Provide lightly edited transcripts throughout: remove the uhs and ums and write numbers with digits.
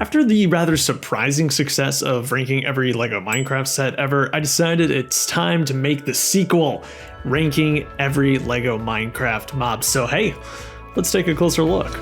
After the rather surprising success of ranking every LEGO Minecraft set ever, I decided it's time to make the sequel, ranking every LEGO Minecraft mob. So hey, let's take a closer look.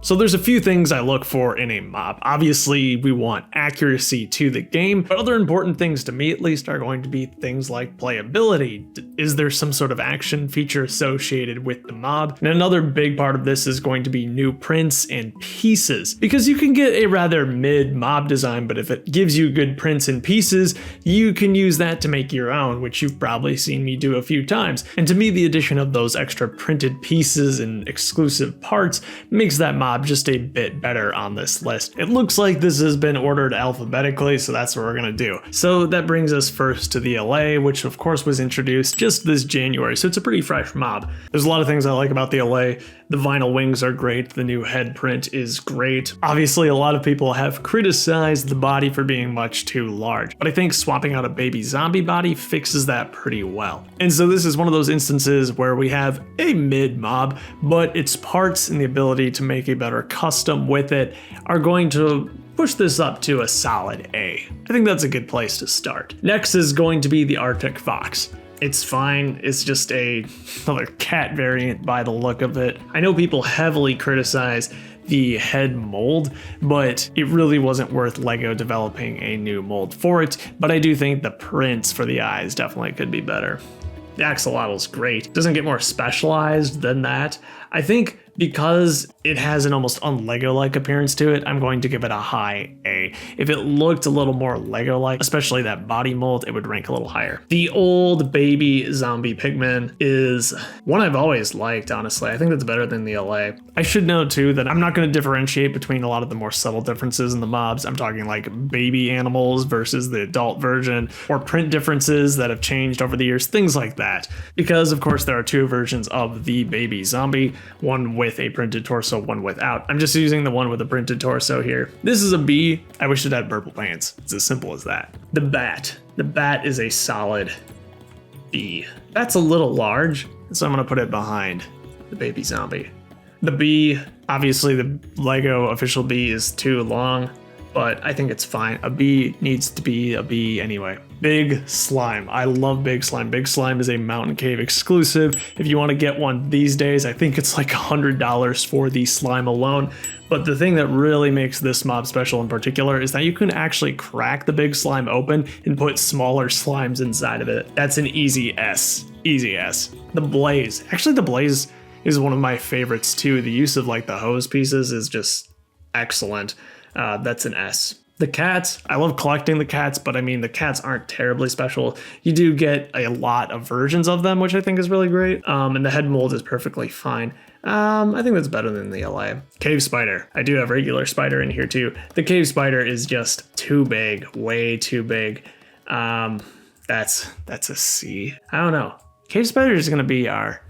So there's a few things I look for in a mob. Obviously, we want accuracy to the game, but other important things to me at least are going to be things like playability. Is there some sort of action feature associated with the mob? And another big part of this is going to be new prints and pieces, because you can get a rather mid mob design, but if it gives you good prints and pieces, you can use that to make your own, which you've probably seen me do a few times. And to me, the addition of those extra printed pieces and exclusive parts makes that mob just a bit better on this list. It looks like this has been ordered alphabetically, so that's what we're gonna do. So that brings us first to the LA, which of course was introduced just this January, so it's a pretty fresh mob. There's a lot of things I like about the LA. The vinyl wings are great, the new head print is great. Obviously, a lot of people have criticized the body for being much too large, but I think swapping out a baby zombie body fixes that pretty well. And so this is one of those instances where we have a mid mob, but its parts and the ability to make a better custom with it are going to push this up to a solid A. I think that's a good place to start. Next is going to be the Arctic Fox. It's fine, it's just another cat variant by the look of it. I know people heavily criticize the head mold, but it really wasn't worth LEGO developing a new mold for it, but I do think the prints for the eyes definitely could be better. The axolotl's great. It doesn't get more specialized than that. I think because it has an almost un-LEGO-like appearance to it, I'm going to give it a high A. If it looked a little more LEGO-like, especially that body mold, it would rank a little higher. The old baby zombie pigman is one I've always liked, honestly. I think that's better than the LA. I should note too that I'm not going to differentiate between a lot of the more subtle differences in the mobs. I'm talking like baby animals versus the adult version, or print differences that have changed over the years, things like that. Because of course there are two versions of the baby zombie, one with a printed torso, one without. I'm just using the one with a printed torso here. This is a B. I wish it had purple pants. It's as simple as that. The bat. The bat is a solid B. That's a little large, so I'm gonna put it behind the baby zombie. The B, obviously the LEGO official B is too long, but I think it's fine. A B needs to be a B anyway. Big Slime. I love Big Slime. Big Slime is a Mountain Cave exclusive. If you want to get one these days, I think it's like $100 for the slime alone. But the thing that really makes this mob special in particular is that you can actually crack the Big Slime open and put smaller slimes inside of it. That's an easy S. Easy S. The Blaze. Actually, the Blaze is one of my favorites too. The use of like the hose pieces is just excellent. That's an S. The cats, I love collecting the cats, but I mean, the cats aren't terribly special. You do get a lot of versions of them, which I think is really great. And the head mold is perfectly fine. I think that's better than the LA. Cave spider. I do have regular spider in here too. The cave spider is just too big, way too big. That's a C. I don't know. Cave spider is gonna be a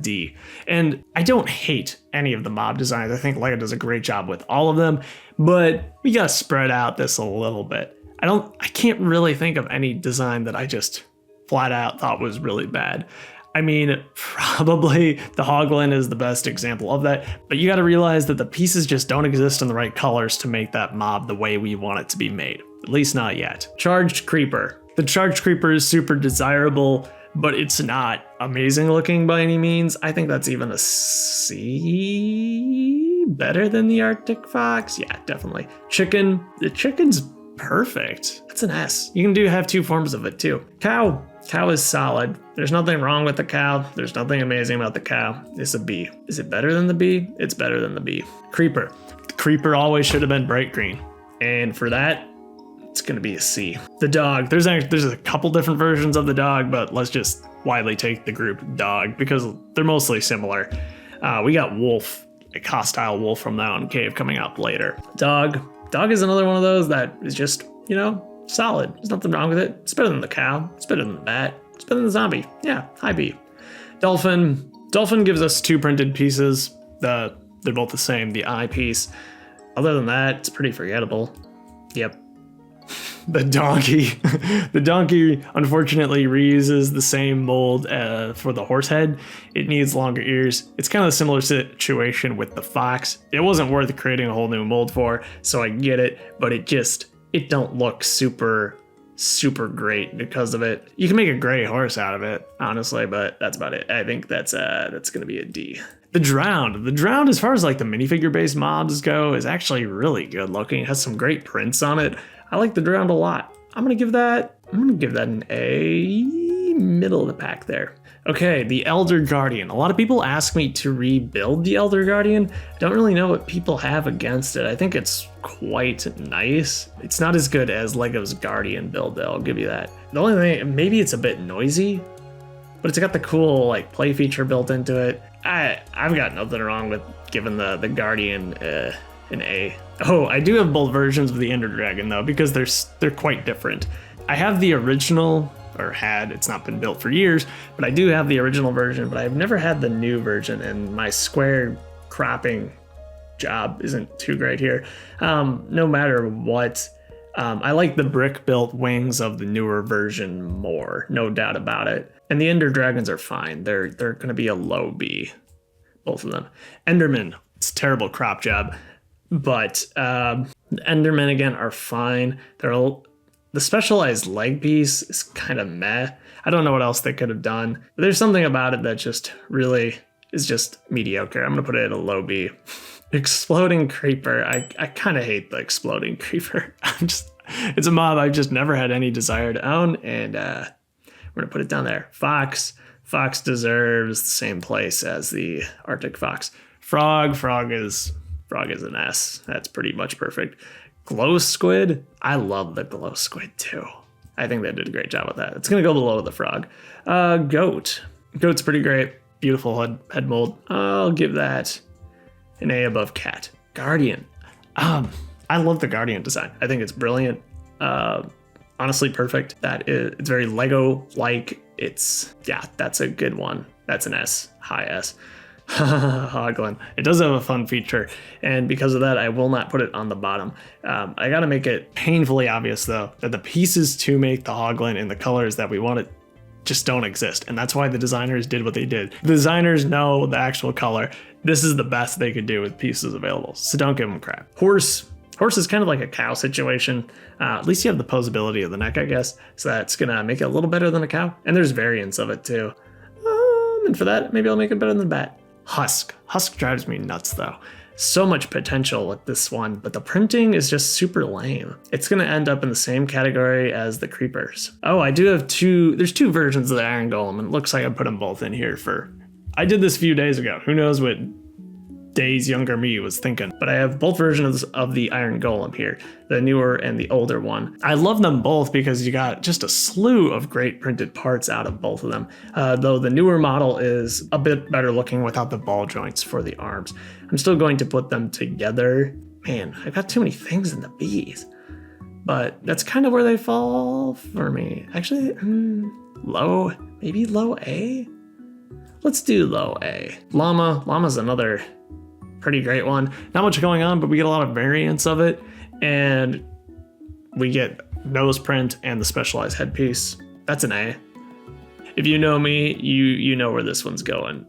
D. And I don't hate any of the mob designs. I think LEGO does a great job with all of them, but we gotta spread out this a little bit. I can't really think of any design that I just flat out thought was really bad. I mean, probably the Hoglin is the best example of that, but you gotta realize that the pieces just don't exist in the right colors to make that mob the way we want it to be made. At least not yet. Charged Creeper. The Charged Creeper is super desirable, but it's not amazing looking by any means. I think that's even a C, better than the Arctic Fox. Yeah, definitely. Chicken, the chicken's perfect. That's an S. You can have two forms of it too. Cow is solid. There's nothing wrong with the cow. There's nothing amazing about the cow. It's a B. Is it better than the B? It's better than the B. Creeper. The creeper always should have been bright green. And for that, it's gonna be a C. The dog, there's a couple different versions of the dog, but let's just widely take the group dog because they're mostly similar. We got wolf, like hostile wolf from the Mountain Cave coming up later. Dog is another one of those that is just, solid. There's nothing wrong with it. It's better than the cow. It's better than the bat. It's better than the zombie. Yeah, high B. Dolphin gives us two printed pieces. They're both the same, the eye piece. Other than that, it's pretty forgettable. Yep. The donkey. The donkey unfortunately reuses the same mold for the horse head. It needs longer ears. It's kind of a similar situation with the fox. It wasn't worth creating a whole new mold for, so I get it, but it don't look super great because of it. You can make a gray horse out of it, honestly, but that's about it. I think that's gonna be a D. The Drowned, as far as like the minifigure based mobs go, is actually really good looking. It has some great prints on it. I like the Drowned a lot. I'm gonna give that an A, middle of the pack there. Okay, the Elder Guardian. A lot of people ask me to rebuild the Elder Guardian. I don't really know what people have against it. I think it's quite nice. It's not as good as Lego's Guardian build though, I'll give you that. The only thing, maybe it's a bit noisy, but it's got the cool like play feature built into it. I've got nothing wrong with giving the Guardian an A. Oh, I do have both versions of the Ender Dragon though, because they're quite different. I have the original, or had, it's not been built for years, but I do have the original version, but I've never had the new version, and my square cropping job isn't too great here. No matter what, I like the brick built wings of the newer version more, no doubt about it. And the Ender Dragons are fine. They're gonna be a low B, both of them. Enderman, it's a terrible crop job, but the Endermen again are fine. The specialized leg piece is kind of meh. I don't know what else they could have done. But there's something about it that just really is just mediocre. I'm gonna put it at a low B. Exploding Creeper. I kind of hate the Exploding Creeper. It's a mob I've just never had any desire to own, and we're gonna put it down there. Fox deserves the same place as the Arctic Fox. Frog is an S. That's pretty much perfect. Glow Squid, I love the Glow Squid too. I think they did a great job with that. It's gonna go below the frog. Goat's pretty great. Beautiful head mold. I'll give that an A above cat. Guardian. I love the Guardian design. I think it's brilliant. Honestly, perfect. It's very Lego-like. That's a good one. That's an S, high S. Hoglin. It does have a fun feature, and because of that, I will not put it on the bottom. I gotta make it painfully obvious, though, that the pieces to make the Hoglin in the colors that we want it just don't exist, and that's why the designers did what they did. The designers know the actual color. This is the best they could do with pieces available, so don't give them crap. Horse is kind of like a cow situation. At least you have the posability of the neck, I guess, so that's gonna make it a little better than a cow, and there's variants of it too. And for that, maybe I'll make it better than the bat. Husk drives me nuts though. So much potential with this one, but the printing is just super lame. It's gonna end up in the same category as the creepers. Oh, I do have there's two versions of the Iron Golem, and it looks like I put them both in here I did this a few days ago. Who knows what days younger me was thinking, but I have both versions of the Iron Golem here, the newer and the older one. I love them both because you got just a slew of great printed parts out of both of them, though the newer model is a bit better looking without the ball joints for the arms. I'm still going to put them together. Man, I've got too many things in the B's, but that's kind of where they fall for me. Actually, maybe low A? Let's do low A. Llama's another pretty great one. Not much going on, but we get a lot of variants of it, and we get nose print and the specialized headpiece. That's an A. If you know me, you know where this one's going.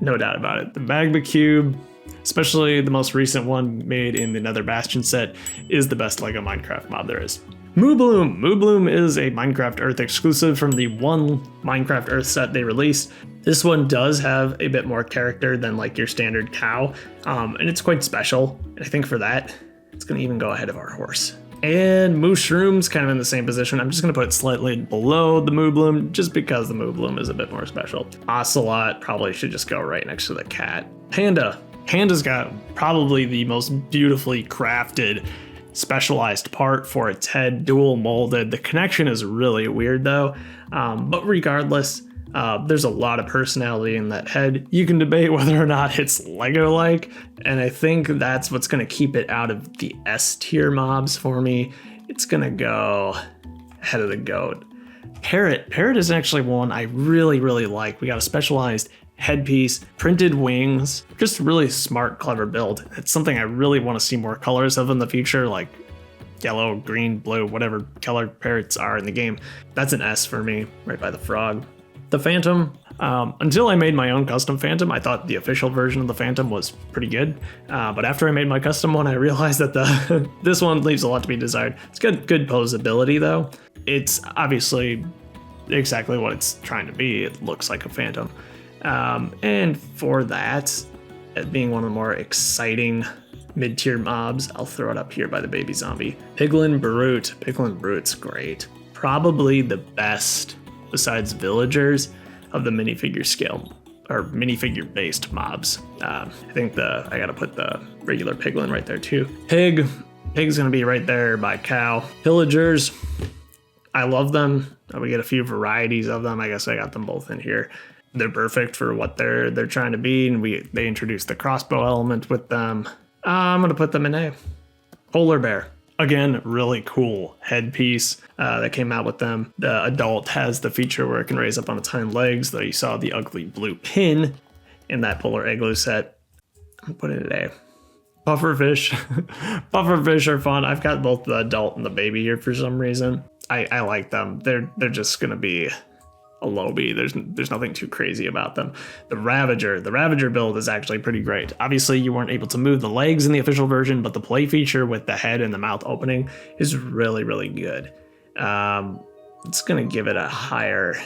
No doubt about it. The Magma Cube, especially the most recent one made in the Nether Bastion set, is the best Lego Minecraft mob there is. Moobloom. Moobloom is a Minecraft Earth exclusive from the one Minecraft Earth set they released. This one does have a bit more character than like your standard cow, and it's quite special. And I think for that, it's gonna even go ahead of our horse. And Mushroom's kind of in the same position. I'm just gonna put it slightly below the Moobloom just because the Moobloom is a bit more special. Ocelot probably should just go right next to the cat. Panda's got probably the most beautifully crafted specialized part for its head, dual molded. The connection is really weird though, but regardless, there's a lot of personality in that head. You can debate whether or not it's Lego-like, and I think that's what's going to keep it out of the S tier mobs for me. It's going to go ahead of the goat. Parrot is actually one I really like. We got a specialized headpiece, printed wings, just really smart, clever build. It's something I really want to see more colors of in the future, like yellow, green, blue, whatever color parrots are in the game. That's an S for me, right by the frog. The Phantom, until I made my own custom Phantom, I thought the official version of the Phantom was pretty good. But after I made my custom one, I realized that this one leaves a lot to be desired. It's good posability though. It's obviously exactly what it's trying to be. It looks like a Phantom. And for that, as being one of the more exciting mid-tier mobs, I'll throw it up here by the baby zombie. Piglin Brute. Piglin Brute's great. Probably the best, besides villagers, of the minifigure scale, or minifigure based mobs. I think I gotta put the regular Piglin right there too. Pig's gonna be right there by cow. Pillagers, I love them. We get a few varieties of them. I guess I got them both in here. They're perfect for what they're trying to be, and they introduced the crossbow element with them. I'm gonna put them in A. Polar bear. Again, really cool headpiece that came out with them. The adult has the feature where it can raise up on its hind legs, though you saw the ugly blue pin in that polar igloo set. I'm gonna put it in A. Pufferfish. Pufferfish are fun. I've got both the adult and the baby here for some reason. I like them. They're just gonna be a low B. There's nothing too crazy about them. The Ravager build is actually pretty great. Obviously, you weren't able to move the legs in the official version, but the play feature with the head and the mouth opening is really, really good. It's gonna give it a higher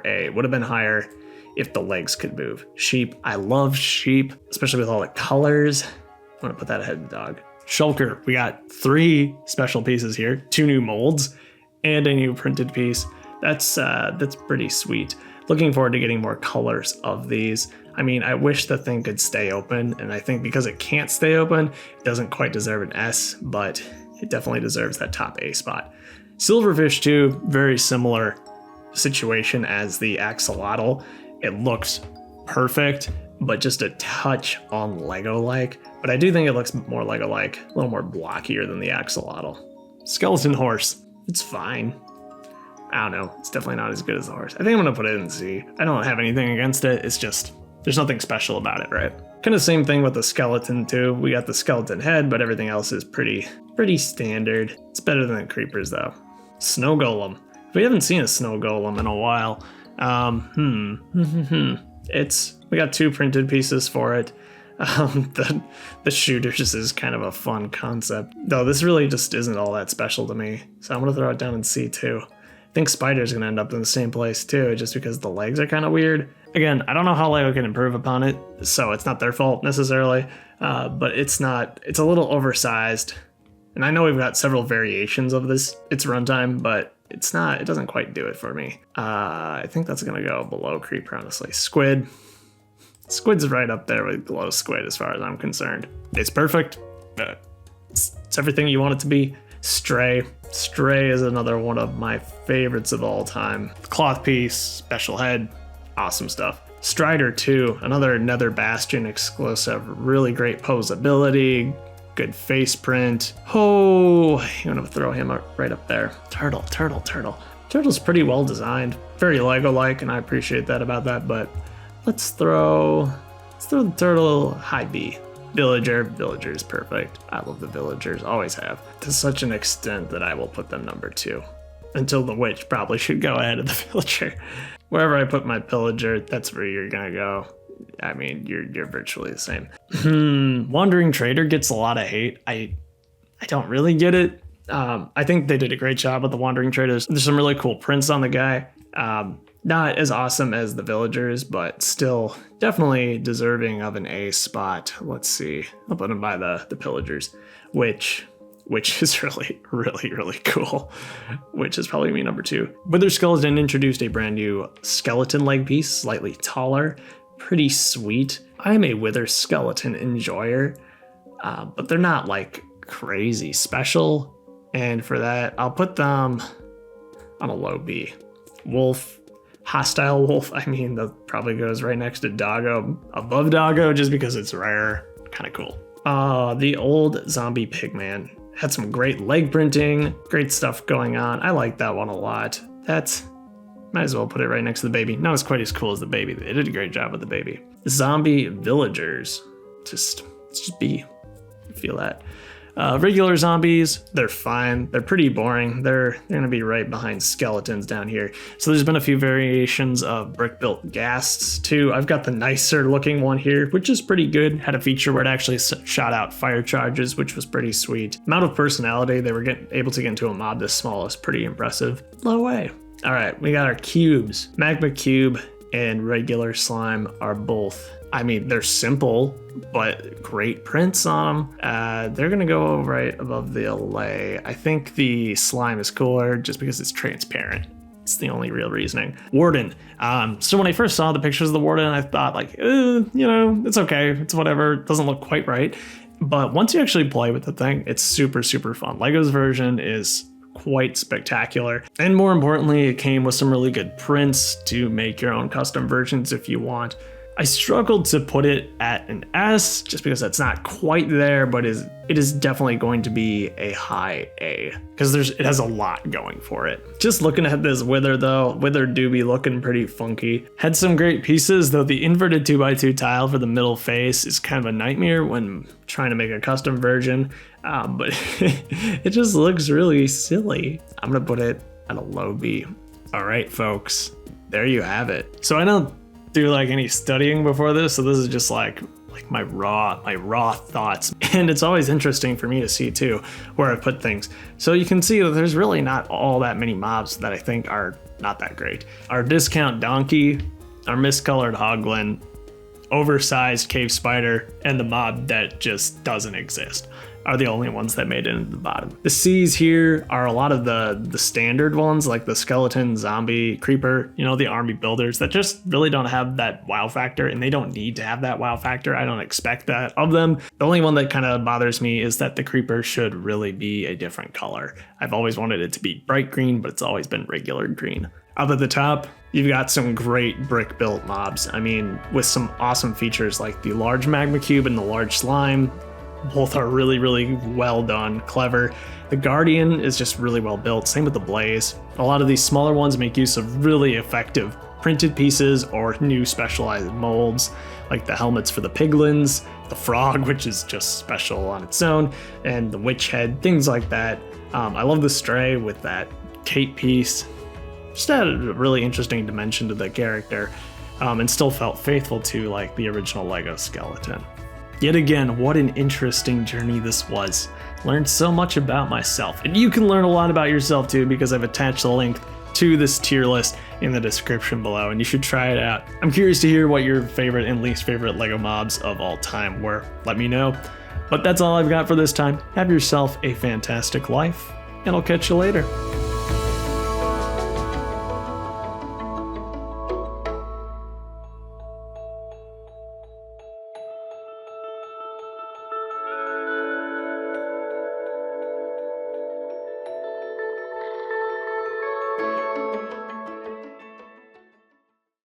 A. Would have been higher if the legs could move. Sheep. I love sheep, especially with all the colors. I'm gonna put that ahead of the dog. Shulker. We got 3 special pieces here, 2 new molds, and a new printed piece. That's pretty sweet. Looking forward to getting more colors of these. I mean, I wish the thing could stay open, and I think because it can't stay open, it doesn't quite deserve an S, but it definitely deserves that top A spot. Silverfish too, very similar situation as the axolotl. It looks perfect, but just a touch on Lego-like. But I do think it looks more Lego-like, a little more blockier than the axolotl. Skeleton horse, it's fine. I don't know. It's definitely not as good as the horse. I think I'm gonna put it in C. I don't have anything against it. It's just, there's nothing special about it, right? Kind of same thing with the skeleton too. We got the skeleton head, but everything else is pretty standard. It's better than the creepers though. Snow golem. We haven't seen a snow golem in a while. We got 2 printed pieces for it. The shooters is kind of a fun concept, though this really just isn't all that special to me. So I'm gonna throw it down in C too. I think Spider's gonna end up in the same place too, just because the legs are kind of weird. Again, I don't know how Lego can improve upon it, so it's not their fault necessarily, but it's a little oversized. And I know we've got several variations of its runtime, but it doesn't quite do it for me. I think that's gonna go below Creeper, honestly. Squid. Squid's right up there with Glow Squid as far as I'm concerned. It's perfect. It's everything you want it to be. Stray. Stray is another one of my favorites of all time. Cloth piece, special head, awesome stuff. Strider 2, another Nether Bastion exclusive. Really great posability, good face print. Oh, you want to throw him right up there. Turtle. Turtle's pretty well designed. Very Lego-like, and I appreciate that about that, but let's throw the turtle high B. Villager is perfect. I love the villagers, always have. To such an extent that I will put them number 2. Until the witch probably should go ahead of the villager. Wherever I put my pillager, that's where you're gonna go. I mean, you're virtually the same. Wandering Trader gets a lot of hate. I don't really get it. I think they did a great job with the Wandering Traders. There's some really cool prints on the guy. Not as awesome as the villagers, but still definitely deserving of an A spot. Let's see. I'll put him by the pillagers, which is really, really, really cool. Which is probably me number 2. Wither Skeleton introduced a brand new skeleton leg piece, slightly taller, pretty sweet. I'm a Wither Skeleton enjoyer, but they're not like crazy special. And for that, I'll put them on a low B. Wolf. Hostile wolf, I mean, that probably goes right next to Doggo, above Doggo, just because it's rare. Kind of cool. The old zombie pigman had some great leg printing, great stuff going on. I like that one a lot. Might as well put it right next to the baby. Not as quite as cool as the baby. They did a great job with the baby. Zombie villagers, it's just B. I feel that. Regular zombies, they're fine. They're pretty boring. They're gonna be right behind skeletons down here. So there's been a few variations of brick-built ghasts too. I've got the nicer looking one here, which is pretty good. Had a feature where it actually shot out fire charges, which was pretty sweet. Amount of personality they were able to get into a mob this small is pretty impressive. Low way. All right, we got our cubes. Magma cube and regular slime are both, I mean, they're simple, but great prints on them. They're gonna go right above the LA. I think the slime is cooler just because it's transparent. It's the only real reasoning. Warden. So when I first saw the pictures of the Warden, I thought like, it's okay. It's whatever. It doesn't look quite right. But once you actually play with the thing, it's super, super fun. Lego's version is quite spectacular. And more importantly, it came with some really good prints to make your own custom versions if you want. I struggled to put it at an S just because that's not quite there, but it is definitely going to be a high A because it has a lot going for it. Just looking at this Wither though, Wither do be looking pretty funky. Had some great pieces, though the inverted 2x2 tile for the middle face is kind of a nightmare when trying to make a custom version, but it just looks really silly. I'm gonna put it at a low B. All right, folks, there you have it. So I don't do like any studying before this, so this is just like my raw thoughts, and it's always interesting for me to see too where I put things. So you can see that there's really not all that many mobs that I think are not that great. Our discount donkey, our miscolored hoglin, oversized cave spider, and the mob that just doesn't exist are the only ones that made it into the bottom. The C's here are a lot of the standard ones, like the skeleton, zombie, creeper, the army builders that just really don't have that wow factor, and they don't need to have that wow factor. I don't expect that of them. The only one that kind of bothers me is that the creeper should really be a different color. I've always wanted it to be bright green, but it's always been regular green. Up at the top, you've got some great brick built mobs. I mean, with some awesome features like the large magma cube and the large slime. Both are really, really well done, clever. The Guardian is just really well built, same with the Blaze. A lot of these smaller ones make use of really effective printed pieces or new specialized molds, like the helmets for the piglins, the frog, which is just special on its own, and the witch head, things like that. I love the Stray with that cape piece. Just added a really interesting dimension to the character, and still felt faithful to like the original Lego skeleton. Yet again, what an interesting journey this was. Learned so much about myself, and you can learn a lot about yourself too because I've attached the link to this tier list in the description below, and you should try it out. I'm curious to hear what your favorite and least favorite Lego mobs of all time were. Let me know. But that's all I've got for this time. Have yourself a fantastic life, and I'll catch you later.